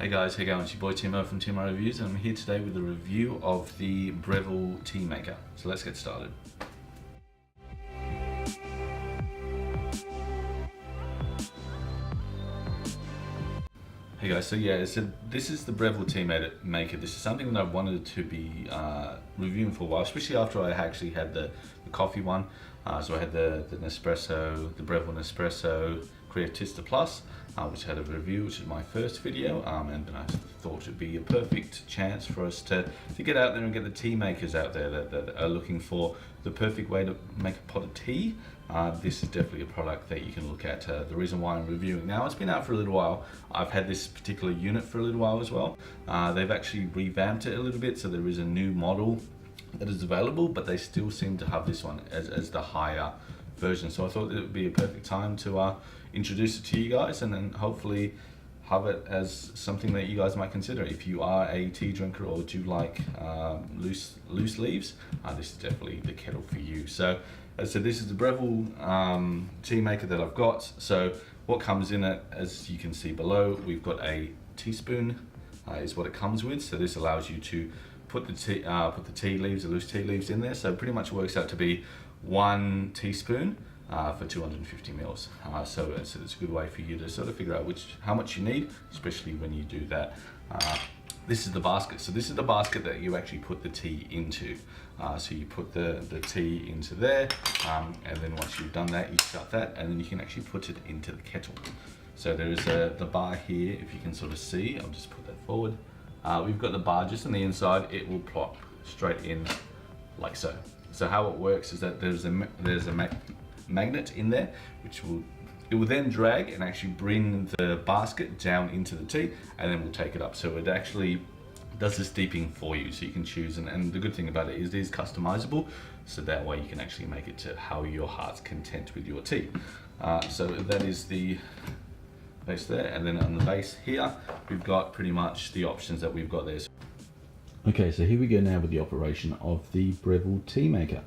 Hey guys, how you going? It's your boy Timo from Timo Reviews, and I'm here today with a review of the Breville Tea Maker. So let's get started. Hey guys, so this is the Breville Tea Maker. This is something that I wanted to be reviewing for a while, especially after I actually had the coffee one. So I had the Nespresso, the Breville Nespresso Creatista Plus, which had a review, which is my first video, and I thought it'd be a perfect chance for us to get out there and get the tea makers out there that are looking for the perfect way to make a pot of tea. This is definitely a product that you can look at. The reason why I'm reviewing now, it's been out for a little while. I've had this particular unit for a little while as well. They've actually revamped it a little bit, so there is a new model that is available, but they still seem to have this one as the higher version. So I thought it would be a perfect time to introduce it to you guys, and then hopefully have it as something that you guys might consider. If you are a tea drinker or do like loose leaves, this is definitely the kettle for you. So as I said, this is the Breville tea maker that I've got. So what comes in it, as you can see below, we've got a teaspoon is what it comes with. So this allows you to put the tea leaves, the loose tea leaves in there. So it pretty much works out to be 1 teaspoon for 250 mils. So it's a good way for you to sort of figure out how much you need, especially when you do that. This is the basket. So this is the basket that you actually put the tea into. So you put the tea into there, and then once you've done that, you shut that, and then you can actually put it into the kettle. So there is the bar here, if you can sort of see. I'll just put that forward. We've got the bar just on the inside. It will plop straight in like so. So how it works is that there's a magnet in there, which will then drag and actually bring the basket down into the tea, and then we'll take it up. So it actually does the steeping for you, so you can choose, and the good thing about it is customizable, so that way you can actually make it to how your heart's content with your tea. So that is the base there, and then on the base here we've got pretty much the options that we've got there. Okay, so here we go now with the operation of the Breville Tea Maker.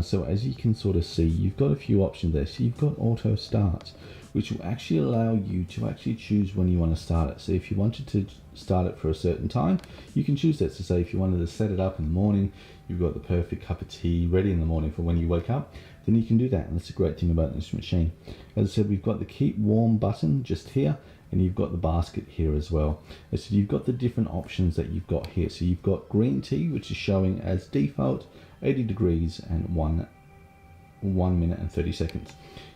So as you can sort of see, you've got a few options there. So you've got auto start, which will actually allow you to actually choose when you want to start it. So if you wanted to start it for a certain time, you can choose that. So say if you wanted to set it up in the morning, you've got the perfect cup of tea ready in the morning for when you wake up, then you can do that. And that's a great thing about this machine. As I said, we've got the keep warm button just here, and you've got the basket here as well. And so you've got the different options that you've got here. So you've got green tea, which is showing as default 80 degrees and 1 minute and 30 seconds.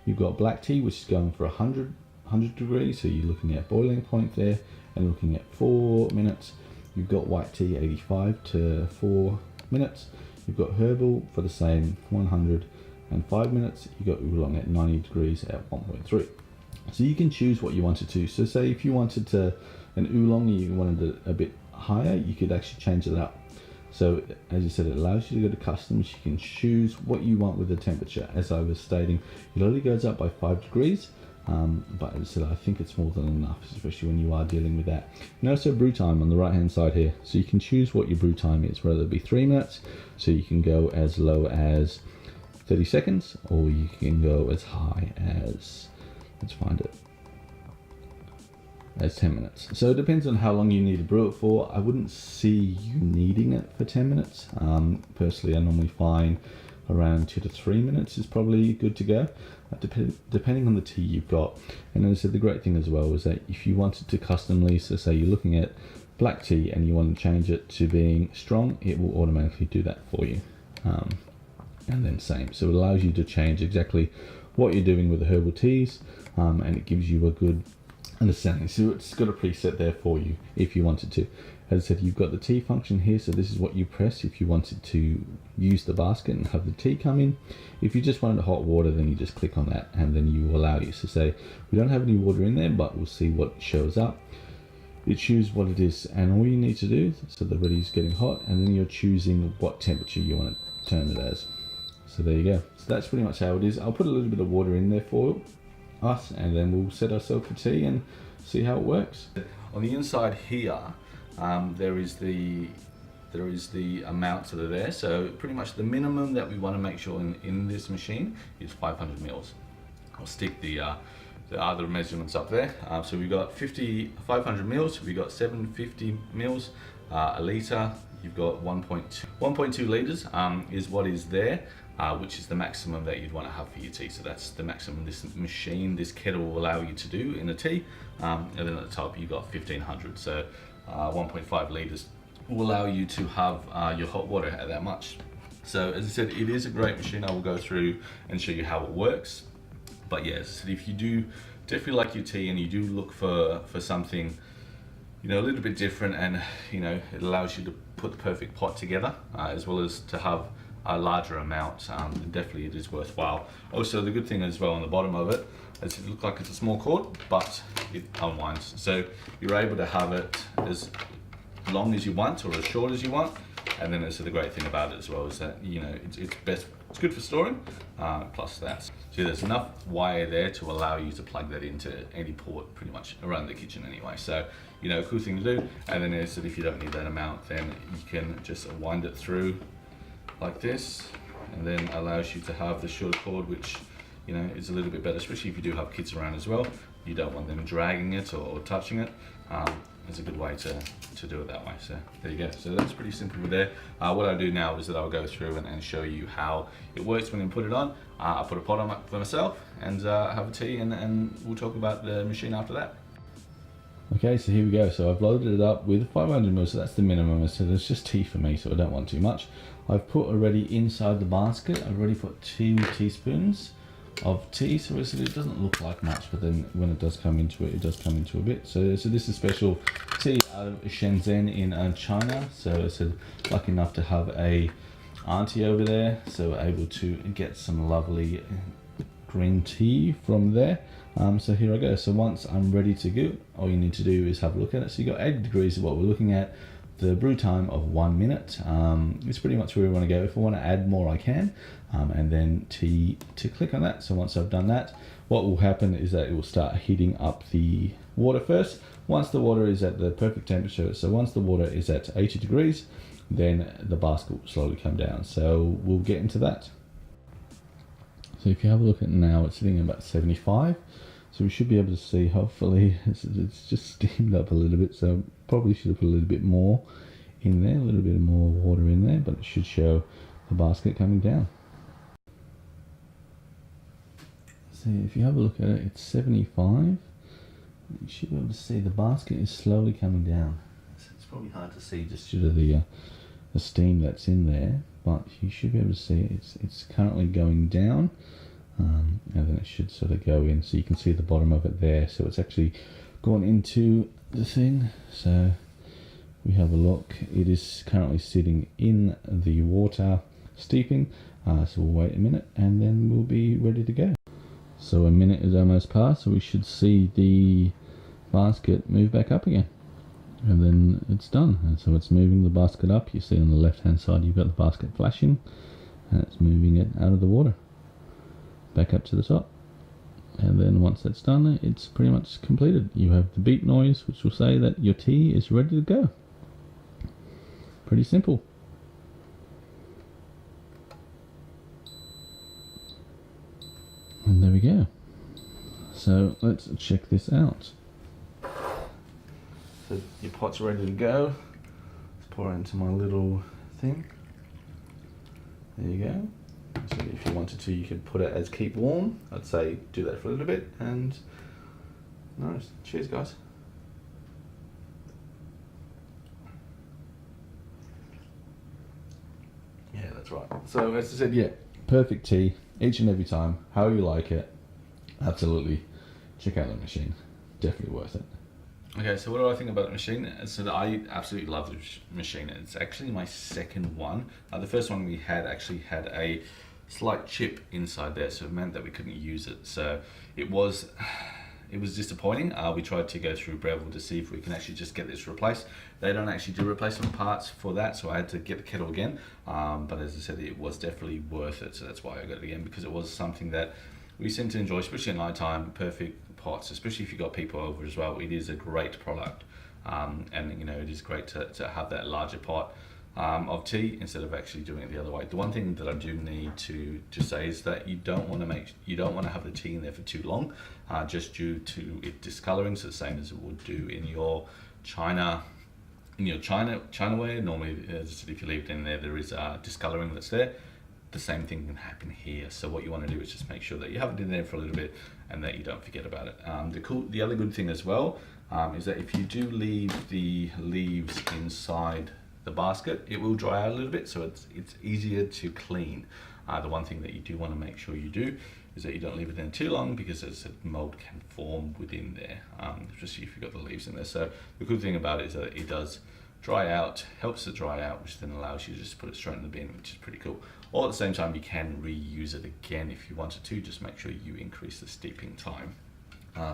You've got black tea, which is going for 100 degrees, so you're looking at boiling point there and looking at 4 minutes. You've got white tea, 85 to 4 minutes. You've got herbal for the same 105 minutes. You've got oolong at 90 degrees at 1.3. So you can choose what you wanted to. So say if you wanted an oolong, you wanted it a bit higher, you could actually change it up. So as you said, it allows you to go to customs. You can choose what you want with the temperature. As I was stating, it only goes up by 5 degrees, but as I said, I think it's more than enough, especially when you are dealing with that. And also brew time on the right hand side here. So you can choose what your brew time is, whether it be 3 minutes, so you can go as low as 30 seconds, or you can go as high as, let's find it, as 10 minutes. So it depends on how long you need to brew it for. I wouldn't see you needing it for 10 minutes. Personally, I normally find around 2 to 3 minutes is probably good to go, depending on the tea you've got. And as I said, the great thing as well is that if you wanted to customly, so say you're looking at black tea and you want to change it to being strong, it will automatically do that for you. And then same. So it allows you to change exactly what you're doing with the herbal teas, and it gives you a good understanding. So it's got a preset there for you if you wanted to. As I said, you've got the tea function here, so this is what you press if you wanted to use the basket and have the tea come in. If you just wanted hot water, then you just click on that, and then you allow you to say, we don't have any water in there, but we'll see what shows up. You choose what it is, and all you need to do, so the ready is getting hot, and then you're choosing what temperature you want to turn it as. So there you go. So that's pretty much how it is. I'll put a little bit of water in there for us, and then we'll set ourselves for tea and see how it works. On the inside here, there is the amounts that are there. So pretty much the minimum that we want to make sure in this machine is 500 mils. I'll stick the the other measurements up there. So we've got 500 mils, we've got 750 mils, a litre, you've got 1.2 litres is what is there, which is the maximum that you'd want to have for your tea. So that's the maximum this kettle will allow you to do in a tea. And then at the top you've got 1500, so 1.5 litres will allow you to have your hot water at that much. So as I said, it is a great machine. I will go through and show you how it works. But yeah, as I said, if you do definitely like your tea and you do look for something, you know, a little bit different, and you know, it allows you to put the perfect pot together, as well as to have a larger amount, definitely it is worthwhile. Also, the good thing as well on the bottom of it is it looks like it's a small cord, but it unwinds. So you're able to have it as long as you want or as short as you want. And then also the great thing about it as well is that, you know, it's good for storing, plus that. So there's enough wire there to allow you to plug that into any port pretty much around the kitchen anyway. So, you know, cool thing to do. And then is that if you don't need that amount, then you can just wind it through like this, and then allows you to have the shorter cord, which, you know, is a little bit better, especially if you do have kids around as well. You don't want them dragging it or touching it. It's a good way to do it that way. So there you go. So that's pretty simple there. What I do now is that I'll go through and show you how it works when you put it on. I put a pot on for myself and have a tea, and we'll talk about the machine after that. Okay, so here we go. So I've loaded it up with 500 ml, so that's the minimum. So there's just tea for me, so I don't want too much. I've put already inside the basket, I've already put 2 teaspoons of tea, so it doesn't look like much, but then when it does come into it, it does come into a bit. So this is special tea out of Shenzhen in China. So lucky enough to have a auntie over there, so able to get some lovely green tea from there. So here I go. So once I'm ready to go, all you need to do is have a look at it. So you got 80 degrees of what we're looking at. The brew time of 1 minute. It's pretty much where we want to go. If I want to add more, I can. And then to click on that. So once I've done that, what will happen is that it will start heating up the water first. Once the water is at the perfect temperature, so once the water is at 80 degrees, then the basket will slowly come down. So we'll get into that. So if you have a look at it now, it's sitting at about 75. So we should be able to see, hopefully, it's just steamed up a little bit, so probably should have put a little bit more in there, a little bit more water in there, but it should show the basket coming down. So if you have a look at it, it's 75. You should be able to see the basket is slowly coming down. It's probably hard to see just due to the steam that's in there, but you should be able to see it's currently going down. And then it should sort of go in, so you can see the bottom of it there. So it's actually gone into the thing. So we have a look. It is currently sitting in the water steeping. So we'll wait a minute and then we'll be ready to go. So a minute is almost passed, so we should see the basket move back up again. And then it's done. And so it's moving the basket up. You see on the left hand side you've got the basket flashing, and it's moving it out of the water back up to the top. And then once that's done, it's pretty much completed. You have the beep noise, which will say that your tea is ready to go. Pretty simple. And there we go. So let's check this out. So your pot's ready to go. Let's pour it into my little thing. There you go. So if you wanted to, you could put it as keep warm. I'd say do that for a little bit, and nice. Cheers, guys. Yeah, that's right. So as I said, yeah, perfect tea each and every time. How you like it, absolutely. Check out the machine. Definitely worth it. Okay, so what do I think about the machine? So I absolutely love the machine. It's actually my second one. The first one we had actually had a slight chip inside there, so it meant that we couldn't use it. So it was disappointing. We tried to go through Breville to see if we can actually just get this replaced. They don't actually do replacement parts for that, so I had to get the kettle again. But as I said, it was definitely worth it, so that's why I got it again, because it was something that we seem to enjoy, especially at night time. Perfect pots, especially if you've got people over as well. It is a great product, and you know, it is great to have that larger pot. of tea instead of actually doing it the other way. The one thing that I do need to say is that you don't want to have the tea in there for too long, just due to it discoloring. So the same as it would do in your Chinaware. Normally, as I said, if you leave it in there, there is discoloring that's there. The same thing can happen here. So what you want to do is just make sure that you have it in there for a little bit and that you don't forget about it. The other good thing as well is that if you do leave the leaves inside the basket, it will dry out a little bit, so it's easier to clean. The one thing that you do want to make sure you do is that you don't leave it in too long, because as I said, mold can form within there, especially if you've got the leaves in there. So the good thing about it is that it does dry out, helps it dry out, which then allows you to just put it straight in the bin, which is pretty cool. Or at the same time, you can reuse it again if you wanted to. Just make sure you increase the steeping time.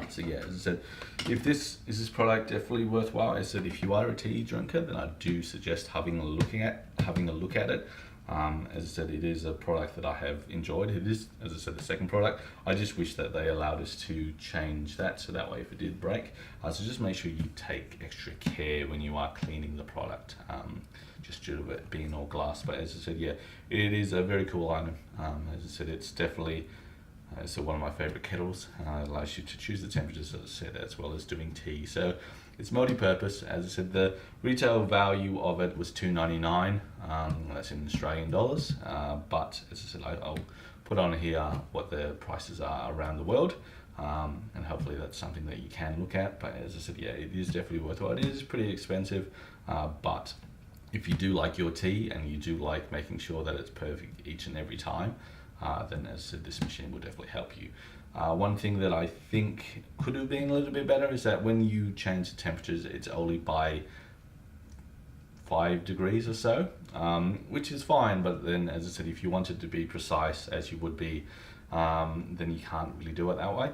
So yeah, as I said, if this product definitely worthwhile. As I said, if you are a tea drinker, then I do suggest having a look at it. As I said, it is a product that I have enjoyed. It is, as I said, the second product. I just wish that they allowed us to change that, so that way if it did break, so just make sure you take extra care when you are cleaning the product, just due to it being all glass. But as I said, yeah, it is a very cool item. As I said, it's definitely one of my favorite kettles. It allows you to choose the temperatures, as I said, as well as doing tea. So it's multi-purpose. As I said, the retail value of it was $2.99. That's in Australian dollars. But as I said, I'll put on here what the prices are around the world. And hopefully that's something that you can look at. But as I said, yeah, it is definitely worthwhile. It is pretty expensive, but if you do like your tea and you do like making sure that it's perfect each and every time, then as I said, this machine will definitely help you. One thing that I think could have been a little bit better is that when you change the temperatures, it's only by 5 degrees or so, which is fine. But then, as I said, if you wanted to be precise as you would be, then you can't really do it that way.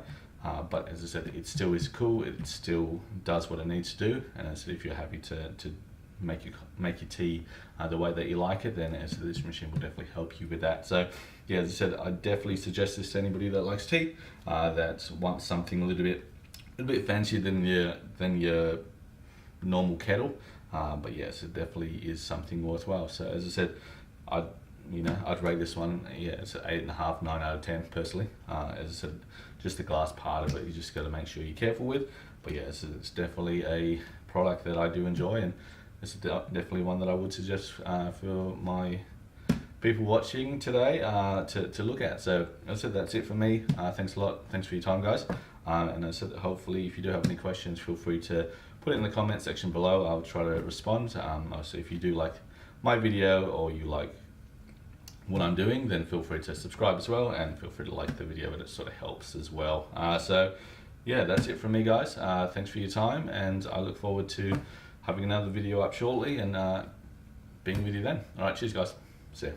But as I said, it still is cool. It still does what it needs to do. And as I said, if you're happy to make your tea the way that you like it, then as I said, this machine will definitely help you with that. So yeah, as I said, I definitely suggest this to anybody that likes tea, that wants something a little bit fancier than your normal kettle. But yes, it definitely is something worthwhile. So as I said, I'd rate this one, yeah, it's an 8.5, 9 out of 10 personally. As I said, just the glass part of it, you just got to make sure you're careful with. But yeah, it's definitely a product that I do enjoy, and it's definitely one that I would suggest for my people watching today to look at. So as I said, that's it for me. Thanks a lot. Thanks for your time, guys. And as I said, hopefully if you do have any questions, feel free to put it in the comment section below. I'll try to respond. Also, if you do like my video or you like what I'm doing, then feel free to subscribe as well, and feel free to like the video. It sort of helps as well. So yeah, that's it from me, guys. Thanks for your time, and I look forward to having another video up shortly and being with you then. All right, cheers, guys. See ya.